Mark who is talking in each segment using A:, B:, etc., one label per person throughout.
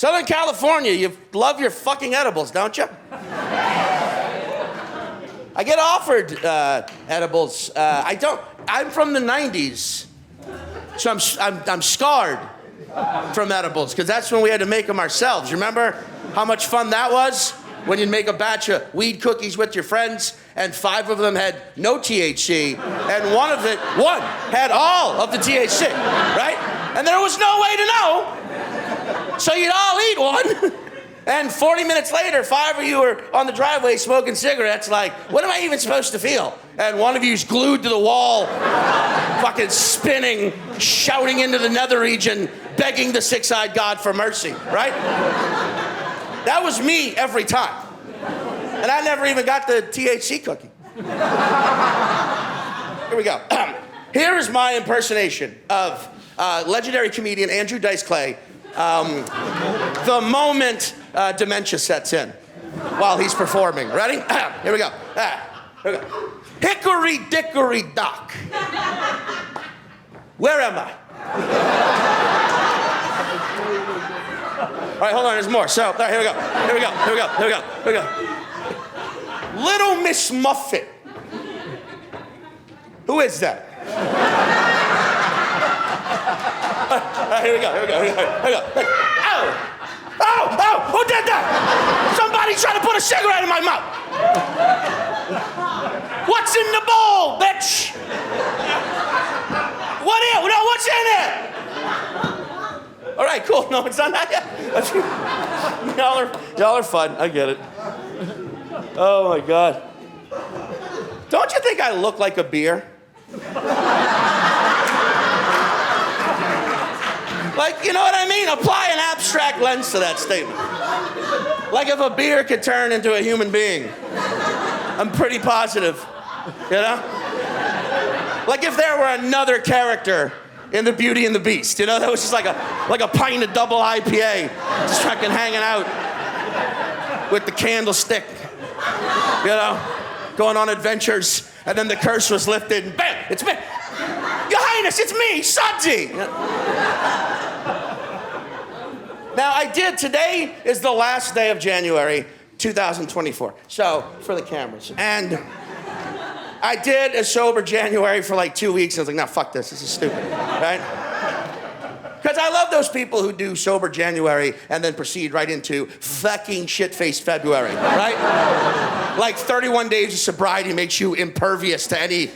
A: Southern California, you love your fucking edibles, don't you? I get offered edibles. I don't. I'm from the 90s, so I'm scarred from edibles, because that's when we had to make them ourselves. You remember how much fun that was? When you'd make a batch of weed cookies with your friends, and 5 of them had no THC, and one had all of the THC, right? And there was no way to know. So you'd all eat one, and 40 minutes later, 5 of you are on the driveway smoking cigarettes like, what am I even supposed to feel? And one of you's glued to the wall, fucking spinning, shouting into the nether region, begging the six-eyed God for mercy, right? That was me every time. And I never even got the THC cookie. Here we go. Here is my impersonation of legendary comedian Andrew Dice Clay the moment dementia sets in while he's performing. Ready? Here we go. Here we go. Hickory dickory dock. Where am I? All right, hold on, there's more. So, all right, here we go. Here we go. Here we go. Here we go. Here we go. Little Miss Muffet. Who is that? Here we go. Here we go. Here we go. Here we go. Ow! Oh! Oh! Who did that? Somebody tried to put a cigarette in my mouth. What's in the bowl, bitch? What is? No, what's in it? All right, cool. No, it's not that yet. Y'all are fun. I get it. Oh my God. Don't you think I look like a beer? Like, you know what I mean? Apply an abstract lens to that statement. Like if a beer could turn into a human being. I'm pretty positive, you know? Like if there were another character in The Beauty and the Beast, you know, that was just like a pint of double IPA, just fucking hanging out with the candlestick, you know, going on adventures, and then the curse was lifted, and bam, it's me. Your Highness, it's me, Sudsy. Now, today is the last day of January 2024, so, for the cameras, and I did a sober January for like 2 weeks, and I was like, no, fuck this is stupid, right? Because I love those people who do sober January and then proceed right into fucking shit-faced February, right? Like 31 days of sobriety makes you impervious to any,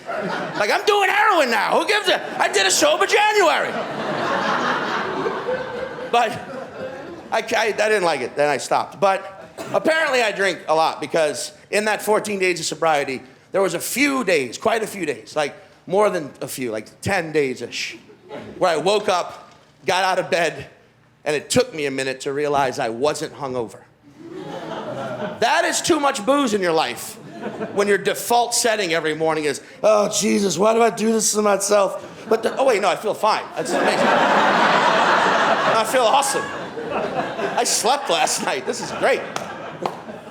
A: like I'm doing heroin now, who gives a, I did a sober January. But I didn't like it, then I stopped. But apparently I drink a lot because in that 14 days of sobriety, there was a few days, quite a few days, like more than a few, like 10 days-ish, where I woke up, got out of bed, and it took me a minute to realize I wasn't hungover. That is too much booze in your life when your default setting every morning is, oh, Jesus, why do I do this to myself? But, oh, wait, no, I feel fine. That's amazing. I feel awesome. I slept last night. This is great.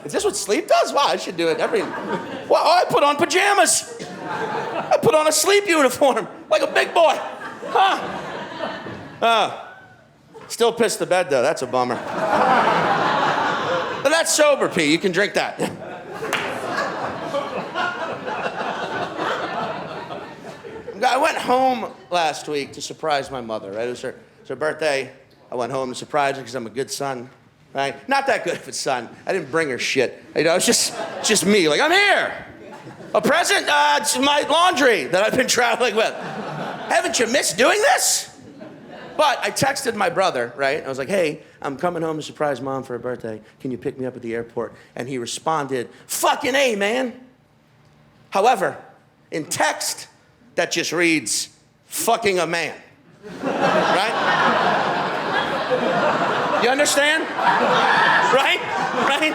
A: Is this what sleep does? Wow, I should do it every... Well, I put on pajamas. I put on a sleep uniform like a big boy. Huh? Still pissed the bed, though. That's a bummer. But that's sober pee. You can drink that. I went home last week to surprise my mother, right? It was her birthday. I went home to surprise her because I'm a good son. Right? Not that good of a son. I didn't bring her shit. You know, it's just me. Like, I'm here. A present? It's my laundry that I've been traveling with. Haven't you missed doing this? But I texted my brother, right? I was like, hey, I'm coming home to surprise Mom for her birthday. Can you pick me up at the airport? And he responded, fucking A, man. However, in text, that just reads, fucking a man. Right? You understand? Right? Right?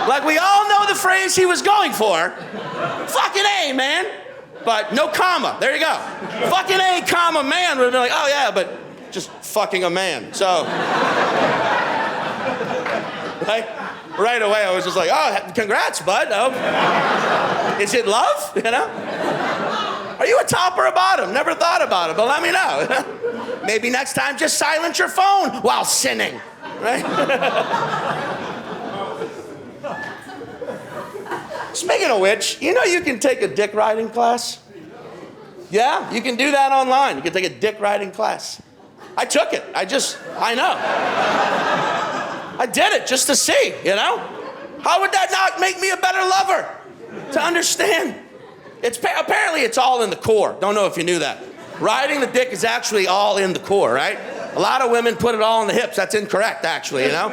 A: Like we all know the phrase he was going for. Fucking A, man. But no comma. There you go. Fucking A, comma, man would have been like, oh yeah, but just fucking a man. So, right away I was just like, oh, congrats, bud. Oh. Is it love? You know? Are you a top or a bottom? Never thought about it, but let me know. Maybe next time just silence your phone while sinning. right? Speaking of which, you know you can take a dick riding class? Yeah, you can do that online. You can take a dick riding class. I took it. I know. I did it just to see, you know? How would that not make me a better lover? To understand. Apparently it's all in the core. Don't know if you knew that. Riding the dick is actually all in the core, right? A lot of women put it all in the hips. That's incorrect, actually, you know?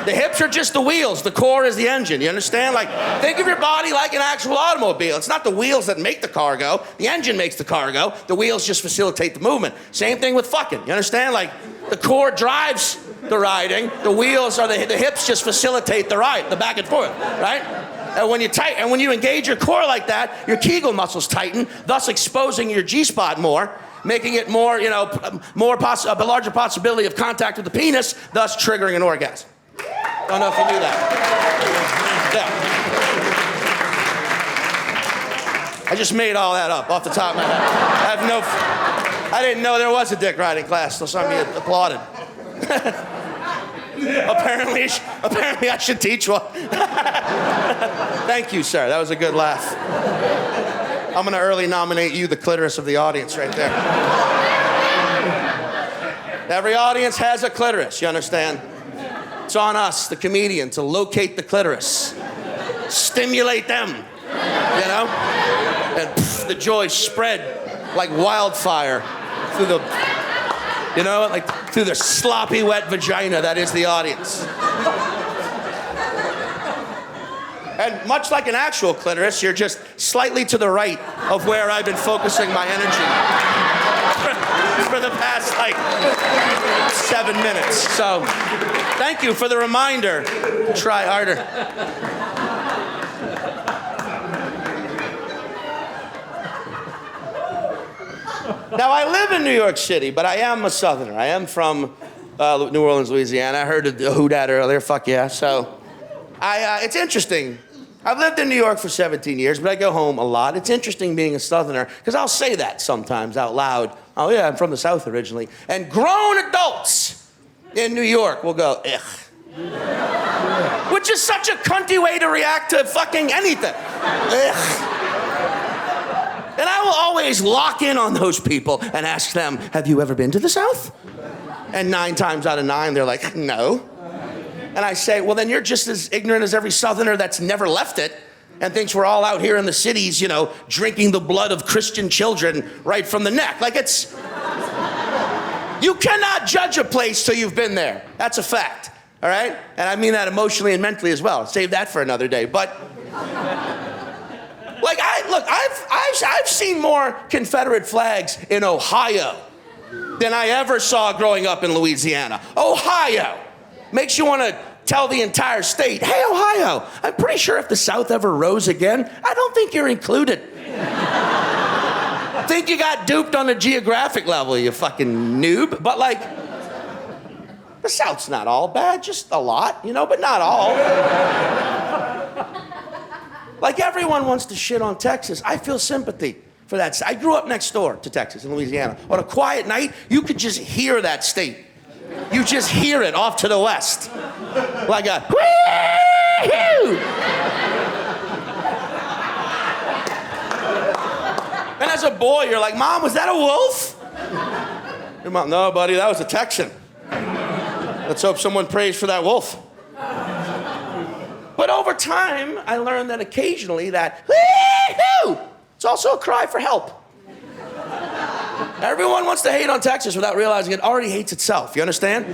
A: The hips are just the wheels. The core is the engine. You understand? Like, think of your body like an actual automobile. It's not the wheels that make the car go. The engine makes the car go. The wheels just facilitate the movement. Same thing with fucking. You understand? Like, the core drives the riding. The wheels are the hips just facilitate the ride, the back and forth, right? And when you engage your core like that, your Kegel muscles tighten, thus exposing your G-spot more, making it more, a larger possibility of contact with the penis, thus triggering an orgasm. Don't know if you knew that. Yeah. I just made all that up off the top of my head. I didn't know there was a dick riding class till somebody applauded. Apparently I should teach one. Thank you, sir. That was a good laugh. I'm going to early nominate you the clitoris of the audience right there. Every audience has a clitoris, you understand? It's on us, the comedian, to locate the clitoris, stimulate them, you know? And the joy spread like wildfire through through the sloppy, wet vagina that is the audience. And much like an actual clitoris, you're just slightly to the right of where I've been focusing my energy for the past, 7 minutes. So, thank you for the reminder. Try harder. Now, I live in New York City, but I am a Southerner. I am from New Orleans, Louisiana. I heard the who dat earlier. Fuck yeah. So, it's interesting. I've lived in New York for 17 years, but I go home a lot. It's interesting being a Southerner, because I'll say that sometimes out loud. Oh, yeah, I'm from the South originally. And grown adults in New York will go, ugh. Which is such a cunty way to react to fucking anything. Ugh. And I will always lock in on those people and ask them, have you ever been to the South? And 9 times out of 9, they're like, no. And I say, well, then you're just as ignorant as every Southerner that's never left it and thinks we're all out here in the cities, drinking the blood of Christian children right from the neck. You cannot judge a place till you've been there. That's a fact, all right? And I mean that emotionally and mentally as well. Save that for another day. But, I've seen more Confederate flags in Ohio than I ever saw growing up in Louisiana. Ohio makes you want to tell the entire state, hey, Ohio, I'm pretty sure if the South ever rose again, I don't think you're included. I think you got duped on a geographic level, you fucking noob. But the South's not all bad, just a lot, but not all. Everyone wants to shit on Texas. I feel sympathy for that. I grew up next door to Texas in Louisiana. On a quiet night, you could just hear that state. You just hear it off to the west. Like a wee-hoo! And as a boy, you're like, Mom, was that a wolf? Your mom, no, buddy, that was a Texan. Let's hope someone prays for that wolf. But over time, I learned that occasionally that wee-hoo! It's also a cry for help. Everyone wants to hate on Texas without realizing it already hates itself. You understand?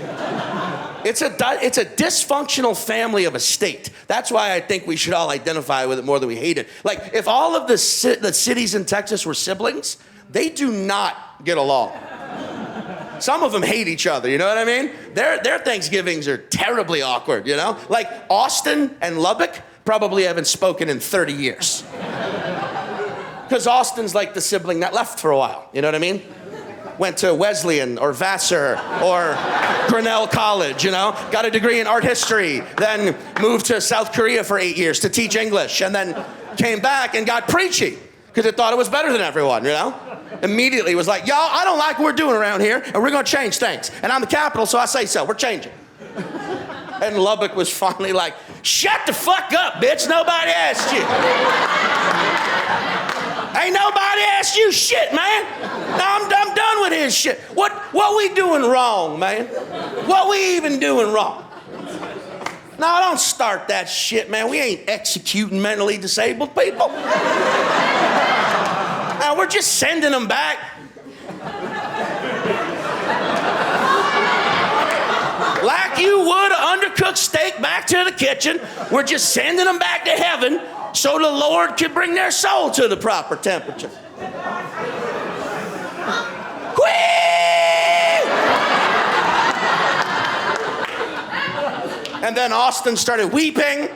A: It's a dysfunctional family of a state. That's why I think we should all identify with it more than we hate it. If all of the cities in Texas were siblings, they do not get along. Some of them hate each other, you know what I mean? Their Thanksgivings are terribly awkward, Austin and Lubbock probably haven't spoken in 30 years. Because Austin's like the sibling that left for a while, you know what I mean? Went to Wesleyan or Vassar or Grinnell College, got a degree in art history, then moved to South Korea for 8 years to teach English, and then came back and got preachy because it thought it was better than everyone, Immediately was like, y'all, I don't like what we're doing around here, and we're going to change things. And I'm the capital, so I say so. We're changing. And Lubbock was finally like, shut the fuck up, bitch. Nobody asked you. Ain't nobody asked you shit, man. Now I'm done with his shit. What we doing wrong, man? What we even doing wrong? No, don't start that shit, man. We ain't executing mentally disabled people. Now, we're just sending them back. Like you would an undercooked steak back to the kitchen. We're just sending them back to heaven so the Lord can bring their soul to the proper temperature. And then Austin started weeping,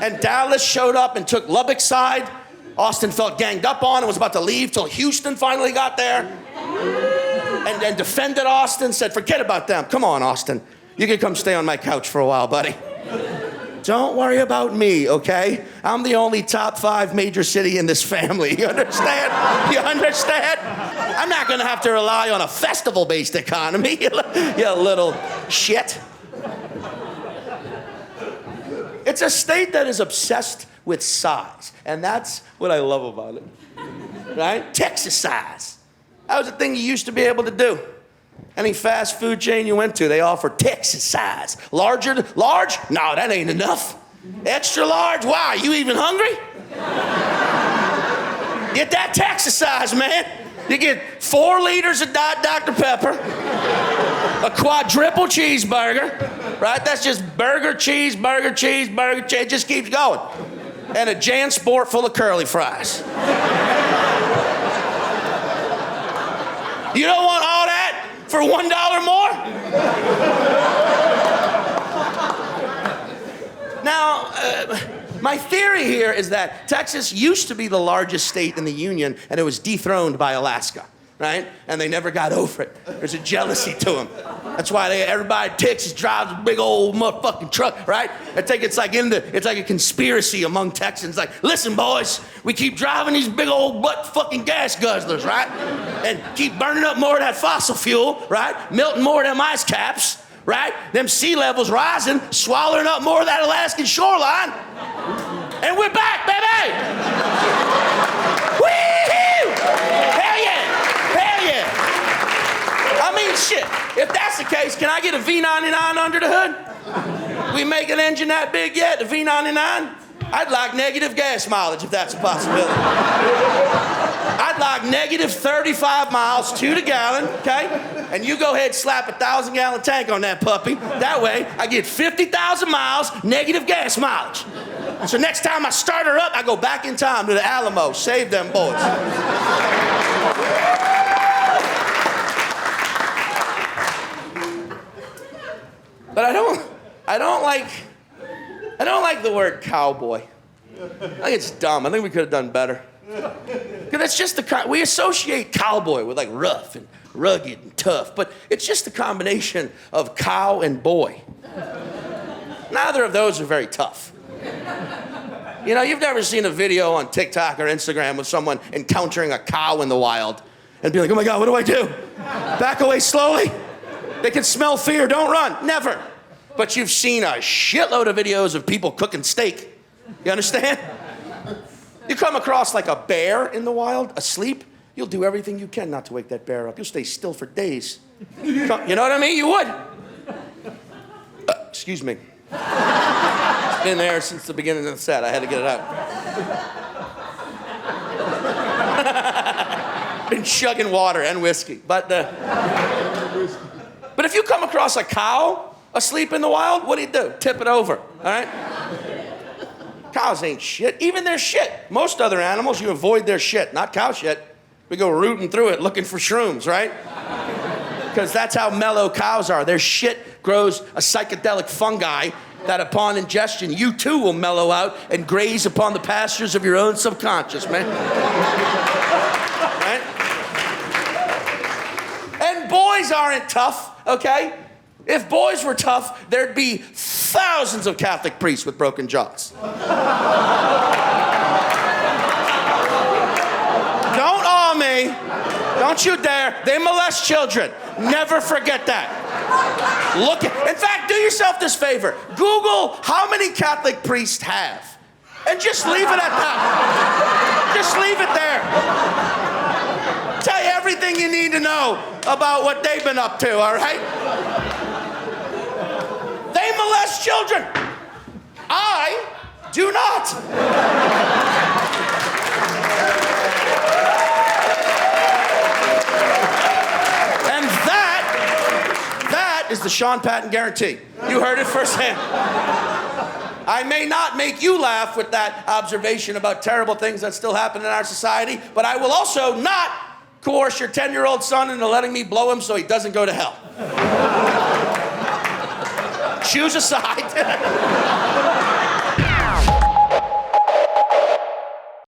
A: and Dallas showed up and took Lubbock's side. Austin felt ganged up on and was about to leave till Houston finally got there and defended Austin, said, forget about them. Come on, Austin. You can come stay on my couch for a while, buddy. Don't worry about me, okay? I'm the only top 5 major city in this family. You understand? You understand? I'm not going to have to rely on a festival-based economy, you little shit. It's a state that is obsessed with size, and that's what I love about it, right? Texas size. That was a thing you used to be able to do. Any fast food chain you went to, they offered Texas size. Large? No, that ain't enough. Extra large? Why? You even hungry? Get that Texas size, man. You get 4 liters of Dr. Pepper, a quadruple cheeseburger, right? That's just burger, cheeseburger, cheeseburger, it just keeps going. And a JanSport full of curly fries. You don't want all that for $1 more? Now, my theory here is that Texas used to be the largest state in the Union, and it was dethroned by Alaska, right? And they never got over it. There's a jealousy to them. That's why everybody in Texas drives a big old motherfucking truck, right? I think it's like a conspiracy among Texans. Like, listen, boys, we keep driving these big old butt fucking gas guzzlers, right? And keep burning up more of that fossil fuel, right? Melting more of them ice caps, right? Them sea levels rising, swallowing up more of that Alaskan shoreline. And we're back, baby! Woo-hoo! Hell yeah! Hell yeah! I mean, shit, if that's the case, can I get a V99 under the hood? We make an engine that big yet, the V99? I'd like negative gas mileage if that's a possibility. I'd like negative 35 miles to the gallon, okay? And you go ahead and slap a 1,000-gallon tank on that puppy. That way, I get 50,000 miles, negative gas mileage. So next time I start her up, I go back in time to the Alamo, save them boys. But I don't like the word cowboy. I think it's dumb. I think we could have done better. Because it's just we associate cowboy with like rough and rugged and tough, but it's just a combination of cow and boy. Neither of those are very tough. You know, you've never seen a video on TikTok or Instagram with someone encountering a cow in the wild and be like, oh my God, what do I do? Back away slowly? They can smell fear, don't run. Never. But you've seen a shitload of videos of people cooking steak. You understand? You come across like a bear in the wild, asleep, you'll do everything you can not to wake that bear up. You'll stay still for days. You know what I mean? You would. Excuse me. It's been there since the beginning of the set. I had to get it out. Been chugging water and whiskey. But if you come across a cow asleep in the wild, what do? Tip it over, all right? Cows ain't shit. Even their shit. Most other animals, you avoid their shit, not cow shit. We go rooting through it looking for shrooms, right? Because that's how mellow cows are. Their shit grows a psychedelic fungi that upon ingestion, you too will mellow out and graze upon the pastures of your own subconscious, man. Right? And boys aren't tough, okay? If boys were tough, there'd be thousands of Catholic priests with broken jaws. Don't awe me. Don't you dare. They molest children. Never forget that. In fact, do yourself this favor. Google how many Catholic priests have. And just leave it at that. Just leave it there. Tell you everything you need to know about what they've been up to, all right? They molest children. I do not. And that is the Sean Patton guarantee. You heard it firsthand. I may not make you laugh with that observation about terrible things that still happen in our society, but I will also not coerce your 10-year-old son into letting me blow him so he doesn't go to hell. Choose a side.